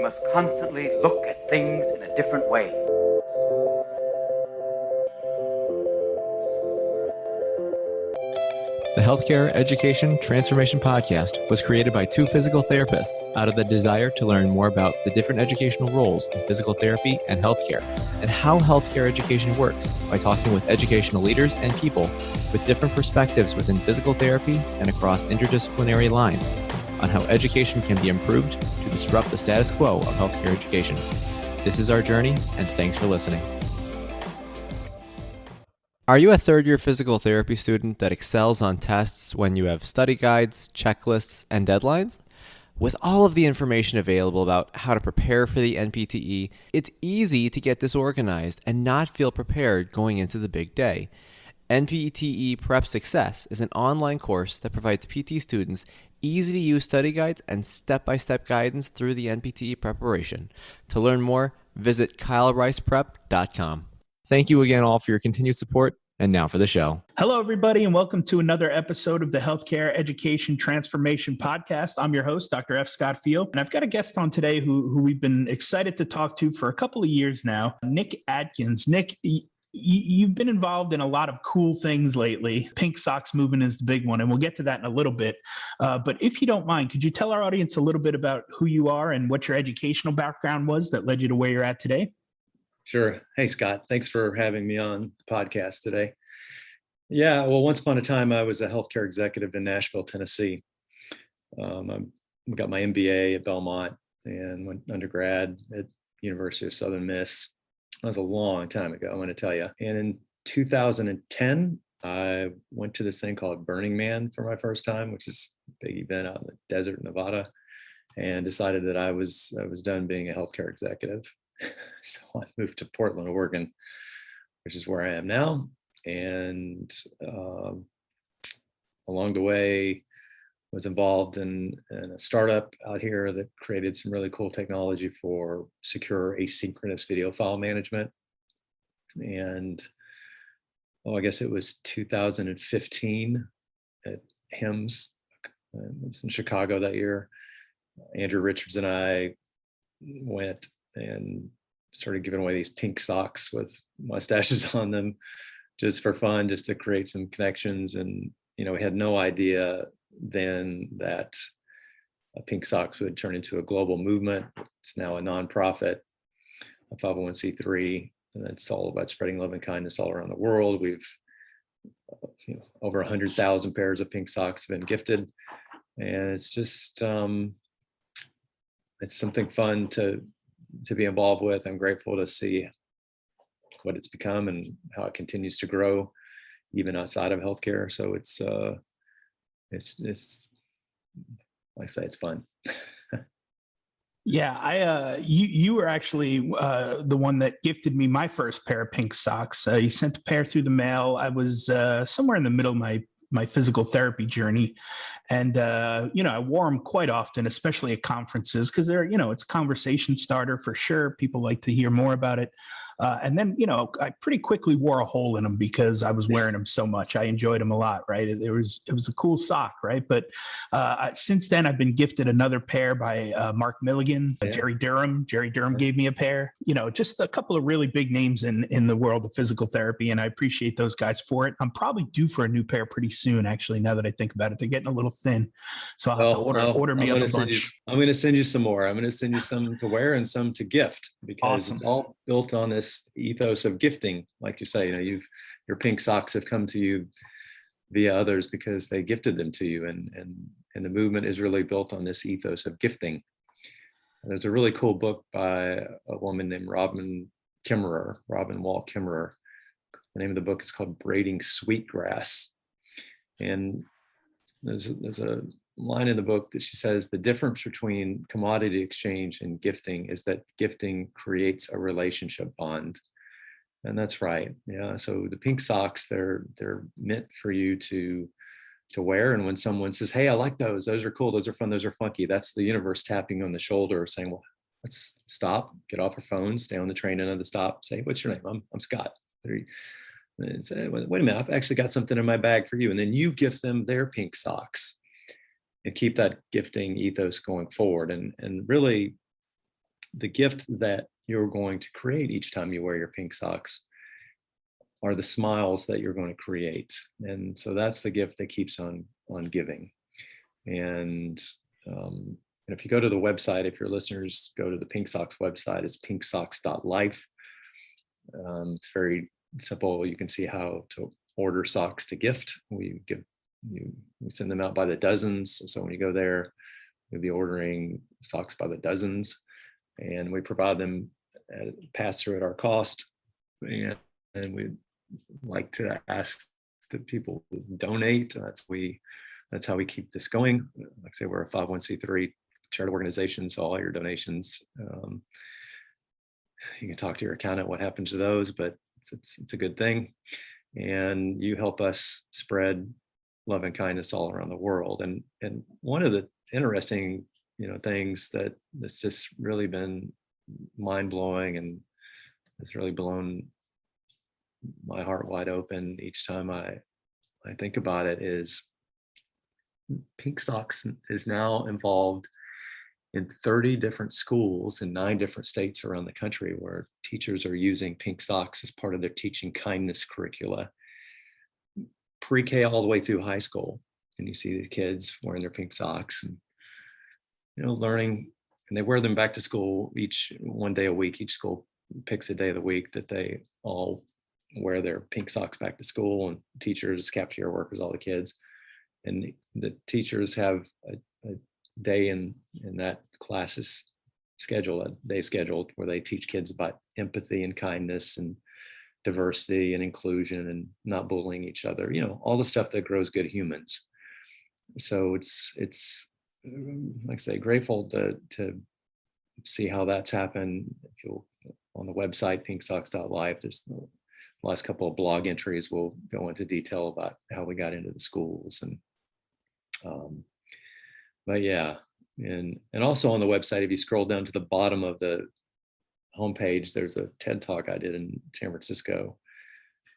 must constantly look at things in a different way. The Healthcare Education Transformation Podcast was created by two physical therapists out of the desire to learn more about the different educational roles in physical therapy and healthcare, and how healthcare education works by talking with educational leaders and people with different perspectives within physical therapy and across interdisciplinary lines on how education can be improved to disrupt the status quo of healthcare education. This is our journey, and thanks for listening. Are you a third-year physical therapy student that excels on tests when you have study guides, checklists, and deadlines? With all of the information available about how to prepare for the NPTE, it's easy to get disorganized and not feel prepared going into the big day. NPTE Prep Success is an online course that provides PT students easy-to-use study guides and step-by-step guidance through the NPTE preparation. To learn more, visit kylericeprep.com. Thank you again all for your continued support. And now for the show. Hello, everybody, and welcome to another episode of the Healthcare Education Transformation Podcast. I'm your host, Dr. F. Scott Field, and I've got a guest on today who we've been excited to talk to for a couple of years now, Nick Adkins. Nick, you've been involved in a lot of cool things lately. PinkSocks movement is the big one, and we'll get to that in a little bit. But if you don't mind, could you tell our audience a little bit about who you are and what your educational background was that led you to where you're at today? Sure. Hey, Scott, thanks for having me on the podcast today. Yeah, well, once upon a time, I was a healthcare executive in Nashville, Tennessee. I got my MBA at Belmont and went undergrad at University of Southern Miss. That was a long time ago, I'm going to tell you. And in 2010, I went to this thing called Burning Man for my first time, which is a big event out in the desert, Nevada, and decided that I was done being a healthcare executive. So I moved to Portland, Oregon, which is where I am now. And along the way, was involved in a startup out here that created some really cool technology for secure asynchronous video file management. And I guess it was 2015 at HIMSS. I was in Chicago that year. Andrew Richards and I went and started giving away these pink socks with mustaches on them just for fun, just to create some connections. And, we had no idea then that pink socks would turn into a global movement. It's now a nonprofit, a 501c3, and it's all about spreading love and kindness all around the world. We've over 100,000 pairs of pink socks have been gifted. And it's just, it's something fun to be involved with. I'm grateful to see what it's become and how it continues to grow, even outside of healthcare. So it's like I say, it's fun. Yeah, you were actually the one that gifted me my first pair of pink socks. You sent a pair through the mail. I was somewhere in the middle of my physical therapy journey. And, I wore them quite often, especially at conferences, because they're, it's a conversation starter for sure. People like to hear more about it. And then, I pretty quickly wore a hole in them because I was wearing them so much. I enjoyed them a lot, right? It was a cool sock, right? But since then, I've been gifted another pair by Mark Milligan, Jerry Durham. Jerry Durham gave me a pair, just a couple of really big names in the world of physical therapy. And I appreciate those guys for it. I'm probably due for a new pair pretty soon, actually, now that I think about it. They're getting a little thin. So I'll have to order me up a bunch. I'm going to send you some more. I'm going to send you some to wear and some to gift, because It's all built on this ethos of gifting. Like you say, your pink socks have come to you via others because they gifted them to you. And the movement is really built on this ethos of gifting. And there's a really cool book by a woman named Robin Wall Kimmerer. The name of the book is called Braiding Sweetgrass. And there's a line in the book that she says the difference between commodity exchange and gifting is that gifting creates a relationship bond. And that's right. Yeah. So the pink socks, they're meant for you to wear. And when someone says, "Hey, I like those are cool, those are fun, those are funky," that's the universe tapping on the shoulder saying, "Well, let's stop, get off our phones, stay on the train and the stop, say, what's your name?" I'm Scott. And say, "Wait a minute, I've actually got something in my bag for you." And then you gift them their pink socks and keep that gifting ethos going forward. And really, the gift that you're going to create each time you wear your pink socks are the smiles that you're going to create. And so that's the gift that keeps on giving. And if you go to the website, if your listeners go to the PinkSocks website, it's pinksocks.life. It's very simple. You can see how to order socks to gift. We send them out by the dozens. So when you go there, you'll be ordering socks by the dozens, and we provide them pass through at our cost. And we like to ask that people donate. That's how we keep this going. Like I say, we're a 501c3 charitable organization, so all your donations, you can talk to your accountant what happens to those, but it's a good thing. And you help us spread love and kindness all around the world. And one of the interesting, things that's just really been mind blowing and it's really blown my heart wide open each time I think about it is PinkSocks is now involved in 30 different schools in 9 different states around the country where teachers are using PinkSocks as part of their teaching kindness curricula, pre-K all the way through high school. And you see the kids wearing their pink socks and, learning, and they wear them back to school one day a week. Each school picks a day of the week that they all wear their pink socks back to school, and teachers, cafeteria workers, all the kids. And the teachers have a day in that class's schedule, a day scheduled where they teach kids about empathy and kindness and diversity and inclusion and not bullying each other, all the stuff that grows good humans. So it's like I say, grateful to see how that's happened. If you'll on the website, pinksocks.life, there's the last couple of blog entries will go into detail about how we got into the schools. And but yeah, and also on the website, if you scroll down to the bottom of the homepage, there's a TED Talk I did in San Francisco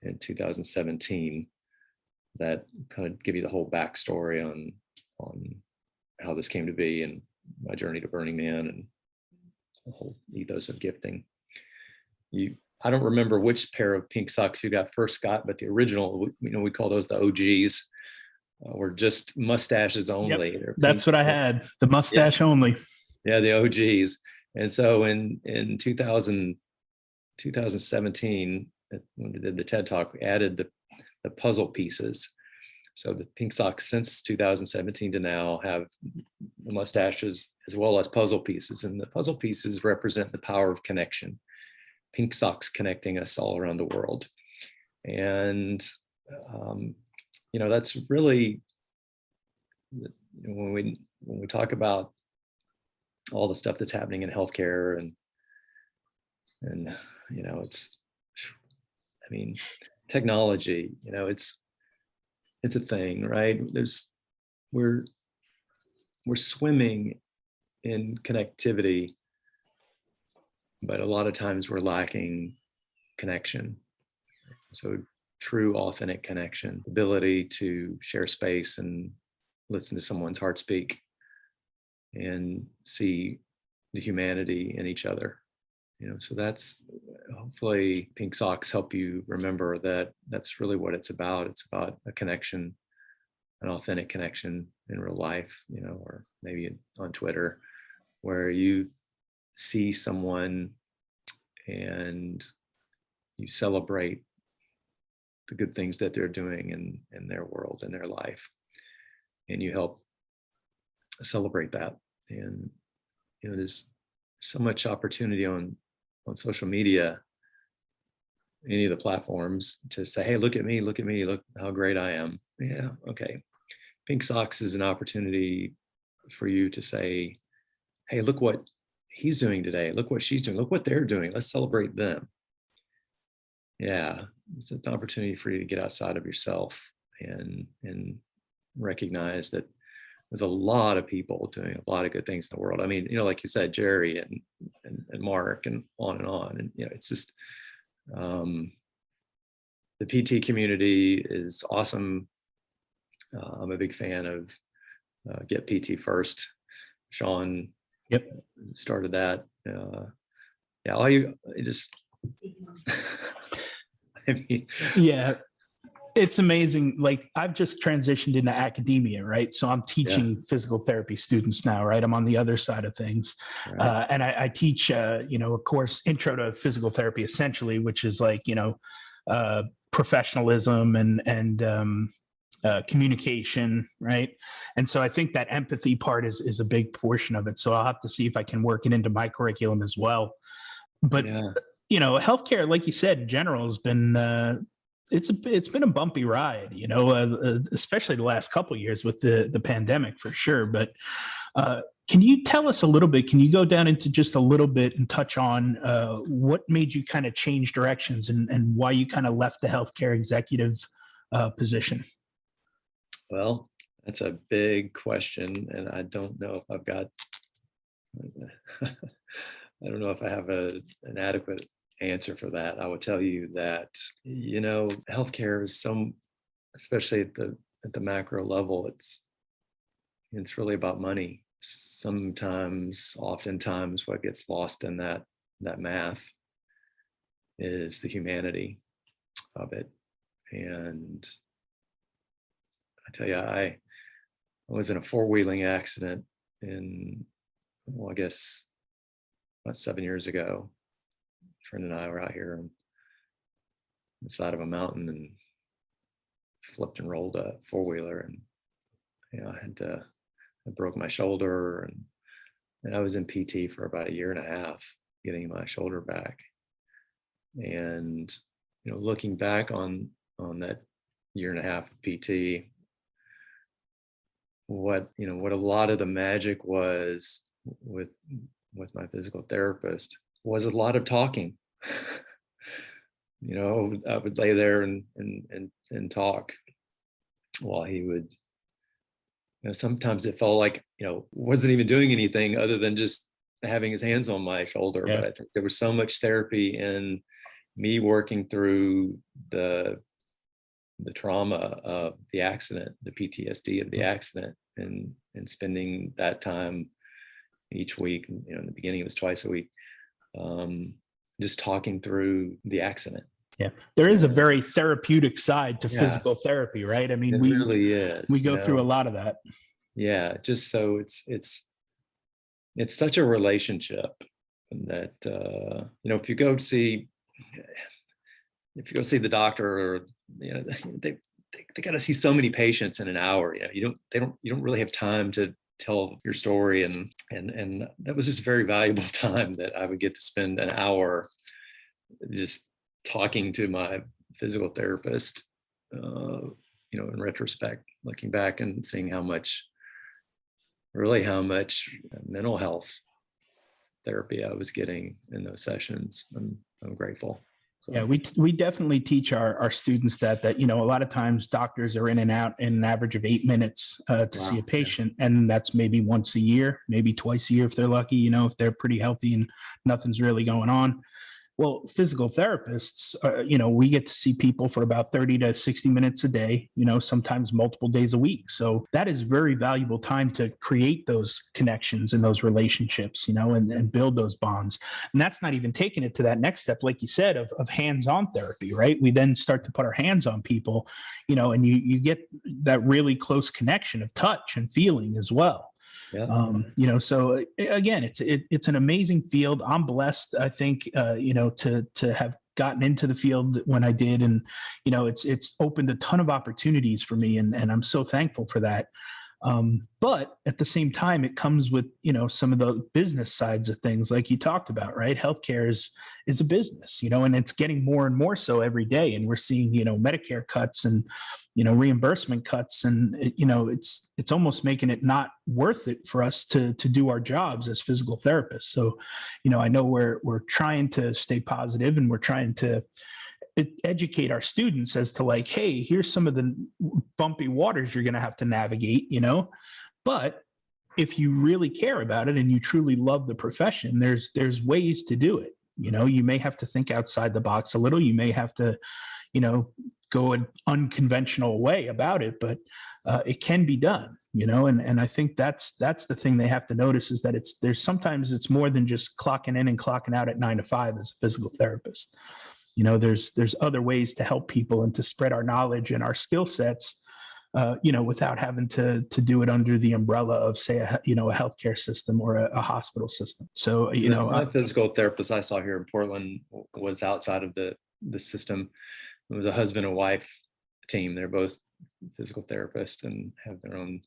in 2017 that kind of give you the whole backstory on how this came to be and my journey to Burning Man and the whole ethos of gifting. I don't remember which pair of pink socks you first got, but the original, we call those the OGs. Were just mustaches only. Yep, that's what I had, the mustache only. Yeah, the OGs. And so in 2017, when we did the TED Talk, we added the puzzle pieces. So the pink socks since 2017 to now have the mustaches as well as puzzle pieces. And the puzzle pieces represent the power of connection. Pink socks connecting us all around the world. And that's really, when we talk about all the stuff that's happening in healthcare and technology, it's a thing, right? We're swimming in connectivity, but a lot of times we're lacking connection. So true, authentic connection, ability to share space and listen to someone's heart speak and see the humanity in each other. So that's hopefully pink socks help you remember that that's really what it's about. It's about a connection, an authentic connection in real life, or maybe on Twitter, where you see someone and you celebrate the good things that they're doing in their world, in their life, and you help celebrate that. And there's so much opportunity on social media, any of the platforms, to say, hey, look at me, look how great I am. Yeah, okay. Pink Socks is an opportunity for you to say, hey, look what he's doing today, look what she's doing, look what they're doing, let's celebrate them. Yeah, it's an opportunity for you to get outside of yourself and recognize that there's a lot of people doing a lot of good things in the world. I mean, like you said, Jerry and Mark and on. And, it's just, the PT community is awesome. I'm a big fan of Get PT First. Sean Yep. Started that. Yeah, all you just, I mean, Yeah. It's amazing. Like, I've just transitioned into academia, right? So I'm teaching physical therapy students now, right? I'm on the other side of things. right. And I teach, a course, Intro to Physical Therapy, essentially, which is like, professionalism and communication, right? And so I think that empathy part is a big portion of it. So I'll have to see if I can work it into my curriculum as well. But, Yeah. Healthcare, like you said, in general has been, it's been a bumpy ride, especially the last couple of years with the pandemic for sure. But can you tell us a little bit? Can you go down into just a little bit and touch on what made you kind of change directions and why you kind of left the healthcare executive position? Well, that's a big question, and I don't know if I've got. I don't know if I have an adequate answer for that. I will tell you that, healthcare is especially at the macro level, it's really about money. Oftentimes what gets lost in that math is the humanity of it. And I tell you, I was in a four-wheeling accident I guess about 7 years ago. A friend and I were out here on the side of a mountain and flipped and rolled a four-wheeler, and I broke my shoulder, and I was in PT for about 1.5 years getting my shoulder back. And looking back on that 1.5 years of PT, what a lot of the magic was with my physical therapist was a lot of talking. I would lay there and talk while he would. Sometimes it felt like wasn't even doing anything other than just having his hands on my shoulder. Yeah. But I think there was so much therapy in me working through the trauma of the accident, the PTSD of the accident, and spending that time each week. In the beginning it was twice a week, just talking through the accident. Yeah, there is a very therapeutic side to physical therapy, right? I mean, it really is. We go through a lot of that. Yeah, just so it's such a relationship that if you go see the doctor, or they got to see so many patients in an hour. You don't really have time to tell your story, and that was just very valuable time that I would get to spend an hour just talking to my physical therapist, in retrospect, looking back and seeing how much mental health therapy I was getting in those sessions. I'm grateful. So. Yeah, we definitely teach our students that a lot of times doctors are in and out in an average of 8 minutes to see a patient, and that's maybe once a year, maybe twice a year if they're lucky. If they're pretty healthy and nothing's really going on. Well, physical therapists, we get to see people for about 30 to 60 minutes a day, sometimes multiple days a week. So that is very valuable time to create those connections and those relationships, and build those bonds. And that's not even taking it to that next step, like you said, of hands-on therapy, right? We then start to put our hands on people, and you get that really close connection of touch and feeling as well. Yeah. So again, it's an amazing field. I'm blessed, I think, to have gotten into the field when I did, and it's opened a ton of opportunities for me, and I'm so thankful for that. But at the same time, it comes with, some of the business sides of things, like you talked about, right? Healthcare is a business, and it's getting more and more so every day. And we're seeing, Medicare cuts and, reimbursement cuts, and it's almost making it not worth it for us to do our jobs as physical therapists. So, I know we're trying to stay positive, and we're trying to educate our students as to like, hey, here's some of the bumpy waters you're going to have to navigate, but if you really care about it and you truly love the profession, there's ways to do it. You may have to think outside the box a little. You may have to, go an unconventional way about it, but it can be done, and I think that's the thing they have to notice, is that sometimes it's more than just clocking in and clocking out at 9 to 5 as a physical therapist. There's other ways to help people and to spread our knowledge and our skill sets, without having to do it under the umbrella of, say, a healthcare system or a hospital system. So, my physical therapist I saw here in Portland was outside of the system. It was a husband and wife team. They're both physical therapists and have their own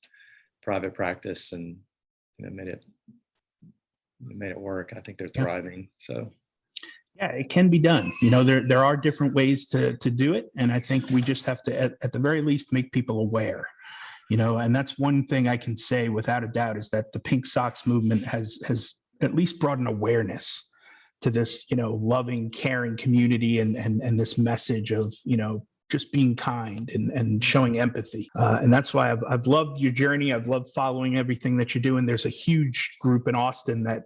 private practice, and made it work. I think they're thriving. So yeah, it can be done. There are different ways to do it, and I think we just have to, at the very least, make people aware. And that's one thing I can say without a doubt, is that the PinkSocks movement has at least brought an awareness to this, loving, caring community, and this message of, just being kind and showing empathy. And that's why I've loved your journey. I've loved following everything that you're doing. There's a huge group in Austin that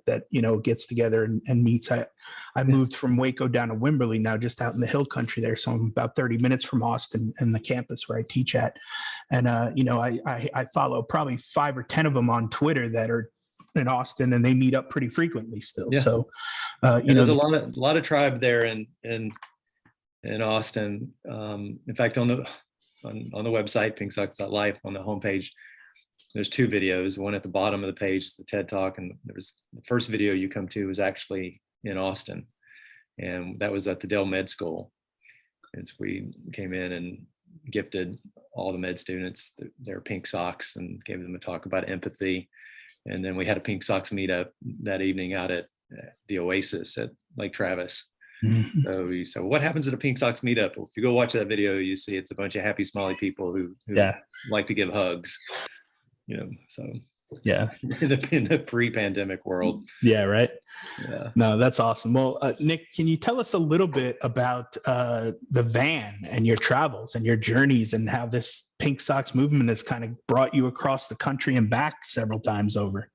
gets together and meets. I moved from Waco down to Wimberley now, just out in the hill country there. So I'm about 30 minutes from Austin and the campus where I teach at. And, I follow probably 5 or 10 of them on Twitter that are in Austin, and they meet up pretty frequently still. Yeah. So, there's a lot of tribe there in Austin. In fact, on the website, PinkSocks.life, on the homepage, there's 2 videos. One at the bottom of the page is the TED Talk, and there was the first video you come to was actually in Austin, and that was at the Dell Med School. And we came in and gifted all the med students their pink socks and gave them a talk about empathy. And then we had a PinkSocks meetup that evening out at the Oasis at Lake Travis. Mm-hmm. So we said, well, what happens at a PinkSocks meetup? Well, if you go watch that video, you see it's a bunch of happy, smiley people who like to give hugs. So yeah, in the pre-pandemic world. Yeah, right. Yeah. No, that's awesome. Well, Nick, can you tell us a little bit about the van and your travels and your journeys, and how this PinkSocks movement has kind of brought you across the country and back several times over?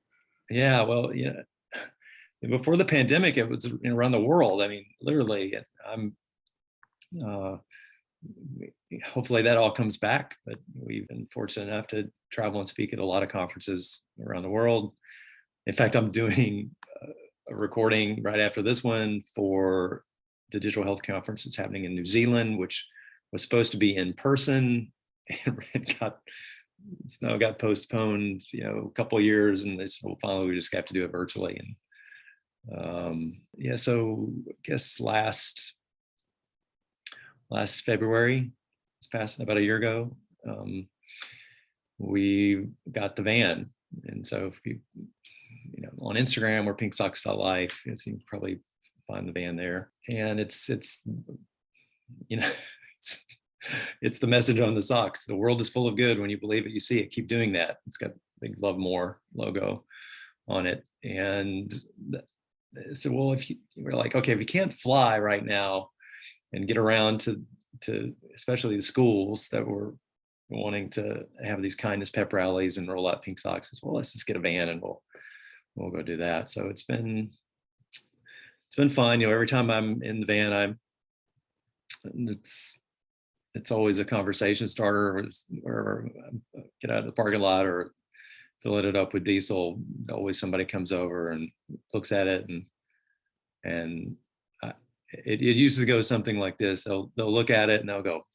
Yeah, well, before the pandemic, it was around the world. I mean, literally, I'm hopefully that all comes back, but we've been fortunate enough to travel and speak at a lot of conferences around the world. In fact, I'm doing a recording right after this one for the Digital Health Conference that's happening in New Zealand, which was supposed to be in person, and it's now got postponed, a couple of years, and they said, well, finally we just have to do it virtually. And so I guess last February, it's past about a year ago, we got the van. And so if you on Instagram, we're PinkSocks.life, you can probably find the van there. And it's the message on the socks. The world is full of good. When you believe it, you see it. Keep doing that. It's got a big Love More logo on it. And so, well, if we're like, okay, if you can't fly right now and get around to especially the schools that were wanting to have these kindness pep rallies and roll out PinkSocks, as well, let's just get a van and we'll go do that. So it's been fun. Every time I'm in the van, it's always a conversation starter, or get out of the parking lot or filling it up with diesel. Always somebody comes over and looks at it, and it used to go something like this. They'll look at it and they'll go,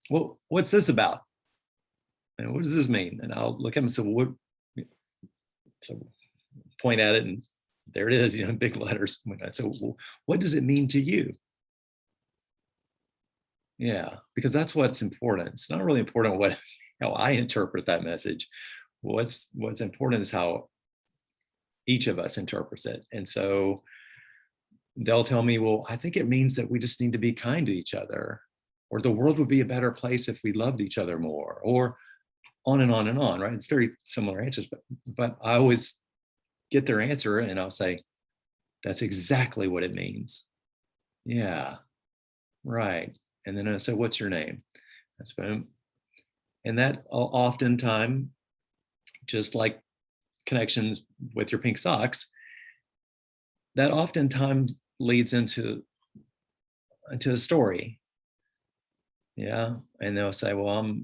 well, what's this about? And what does this mean? And I'll look at them and say, well, so point at it, and there it is, in big letters. And I say, well, what does it mean to you? Yeah, because that's what's important. It's not really important how I interpret that message. What's important is how each of us interprets it. And so they'll tell me, well, I think it means that we just need to be kind to each other, or the world would be a better place if we loved each other more, or on and on and on, right? It's very similar answers, but I always get their answer and I'll say, that's exactly what it means. Yeah, right. And then I say, what's your name? That's boom. And that oftentimes, just like connections with your PinkSocks, that oftentimes leads into a story. Yeah. And they'll say, well,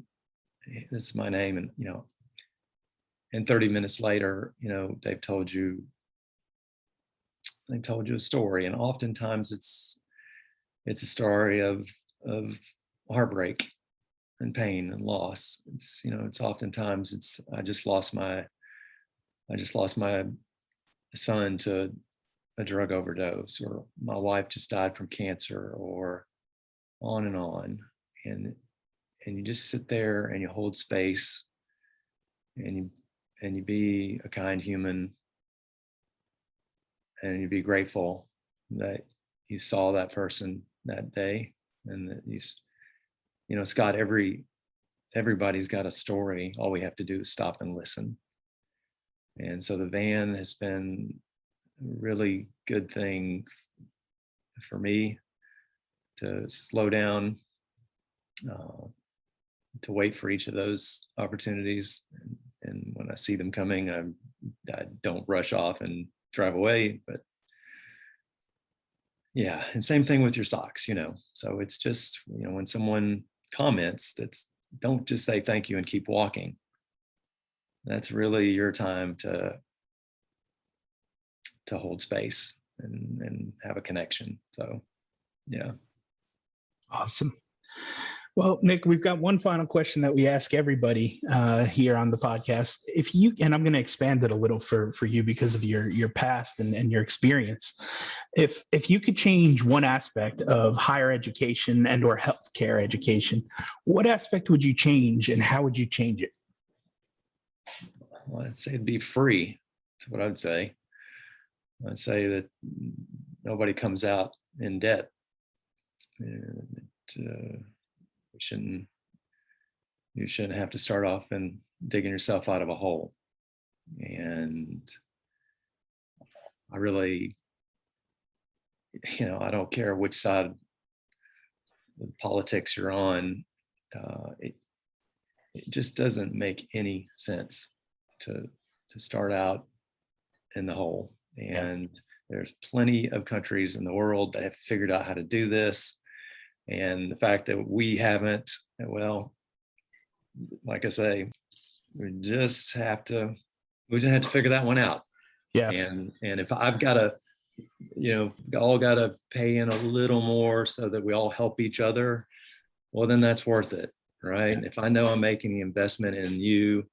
this is my name. And, and 30 minutes later, they've told you a story. And oftentimes it's a story of heartbreak and pain and loss. It's oftentimes I just lost my son to a drug overdose, or my wife just died from cancer, or on and on. And you just sit there and you hold space, and you be a kind human, and you be grateful that you saw that person that day, and that it's got everybody's got a story. All we have to do is stop and listen. And so the van has been a really good thing for me to slow down, to wait for each of those opportunities. And when I see them coming, I don't rush off and drive away. But yeah, and same thing with your socks, So it's just, when someone comments, don't just say thank you and keep walking. That's really your time to hold space and have a connection. So, yeah. Awesome. Well, Nick, we've got one final question that we ask everybody here on the podcast. And I'm going to expand it a little for you because of your past and your experience. If you could change one aspect of higher education and or healthcare education, what aspect would you change, and how would you change it? Well, I'd say it'd be free. That's what I'd say. I'd say that nobody comes out in debt. You shouldn't have to start off and digging yourself out of a hole. And I really, I don't care which side of politics you're on. It just doesn't make any sense to start out in the hole. And there's plenty of countries in the world that have figured out how to do this. And the fact that we haven't, well, like I say, we just have to figure that one out. Yeah. And if I've got to, all got to pay in a little more so that we all help each other, well, then that's worth it, right? Yeah. If I know I'm making the investment in you,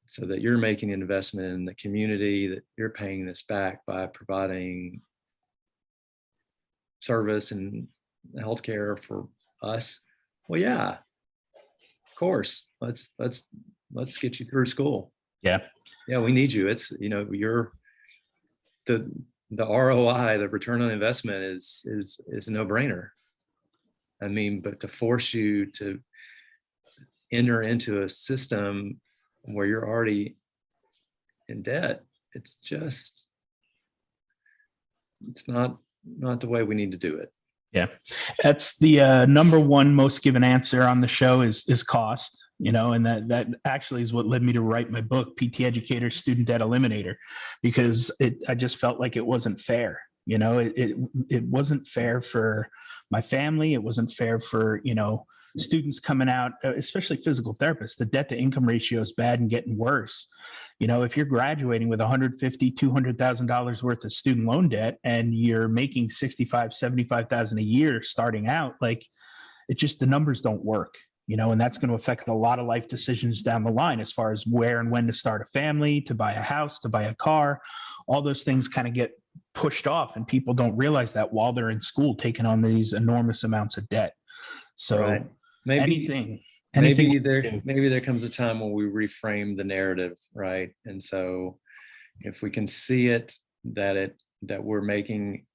so that you're making an investment in the community, that you're paying this back by providing service and healthcare for us. Well, yeah, of course. Let's get you through school. Yeah, we need you. It's you're the ROI, the return on investment is a no-brainer. I mean, but to force you to enter into a system where you're already in debt, it's not the way we need to do it. Yeah, that's the number one most given answer on the show is cost, and that actually is what led me to write my book, PT Educator, Student Debt Eliminator, because I just felt like it wasn't fair. It wasn't fair for my family. It wasn't fair for, students coming out, especially physical therapists. The debt to income ratio is bad and getting worse. If you're graduating with $150,000, $200,000 worth of student loan debt and you're making $65,000, $75,000 a year starting out, like the numbers don't work, and that's going to affect a lot of life decisions down the line as far as where and when to start a family, to buy a house, to buy a car. All those things kind of get pushed off, and people don't realize that while they're in school taking on these enormous amounts of debt. So right. Maybe there comes a time when we reframe the narrative, right? And so if we can see it that we're making,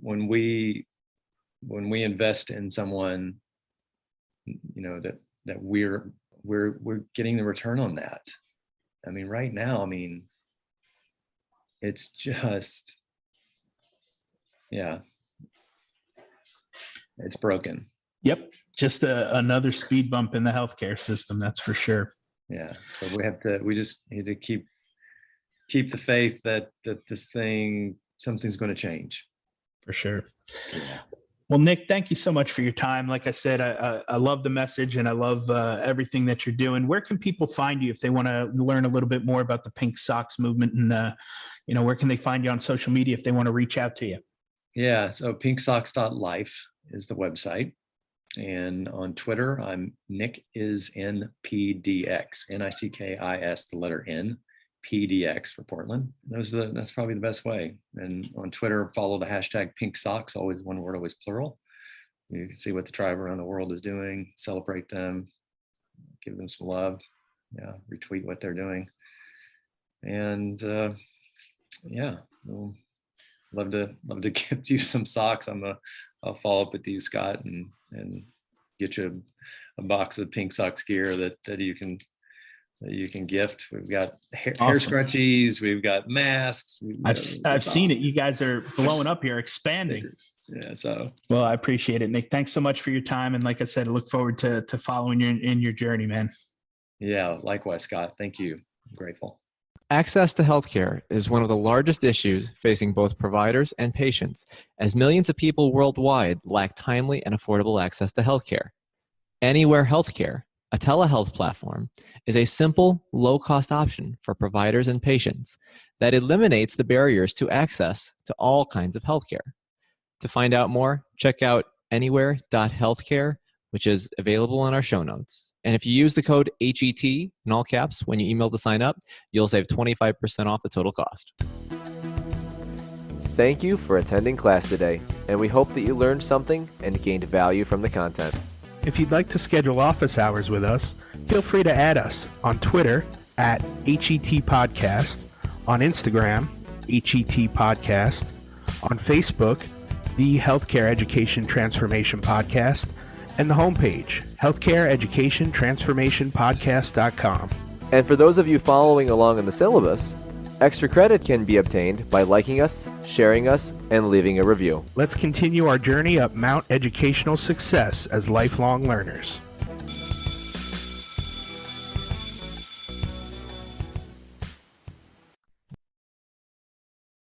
when we invest in someone, that we're getting the return on that. I mean, right now, it's just, it's broken. Yep. Just another speed bump in the healthcare system. That's for sure. Yeah. So we just need to keep the faith that something's going to change. For sure. Yeah. Well, Nick, thank you so much for your time. Like I said, I love the message and I love everything that you're doing. Where can people find you if they want to learn a little bit more about the PinkSocks movement? And, where can they find you on social media if they want to reach out to you? Yeah, so PinkSocks.life is the website. And on Twitter, I'm Nick is NPDX, NICKIS, the letter N, PDX for Portland. That's probably the best way. And on Twitter, follow the hashtag PinkSocks, always one word, always plural. You can see what the tribe around the world is doing, celebrate them, give them some love, retweet what they're doing. And we'll love to gift you some socks. I'll follow up with you, Scott, and get you a box of PinkSocks gear that you can gift. We've got hair scrunchies, we've got masks. I've seen it. You guys are blowing up here, expanding. Yeah. So well, I appreciate it, Nick. Thanks so much for your time. And like I said, I look forward to following you in your journey, man. Yeah, likewise, Scott. Thank you. I'm grateful. Access to healthcare is one of the largest issues facing both providers and patients, as millions of people worldwide lack timely and affordable access to healthcare. Anywhere Healthcare, a telehealth platform, is a simple, low-cost option for providers and patients that eliminates the barriers to access to all kinds of healthcare. To find out more, check out anywhere.healthcare, which is available in our show notes. And if you use the code HET in all caps when you email to sign up, you'll save 25% off the total cost. Thank you for attending class today, and we hope that you learned something and gained value from the content. If you'd like to schedule office hours with us, feel free to add us on Twitter at HET Podcast, on Instagram, HET Podcast, on Facebook, the Healthcare Education Transformation Podcast, and the homepage, healthcareeducationtransformationpodcast.com. And for those of you following along in the syllabus, extra credit can be obtained by liking us, sharing us, and leaving a review. Let's continue our journey up Mount Educational Success as lifelong learners.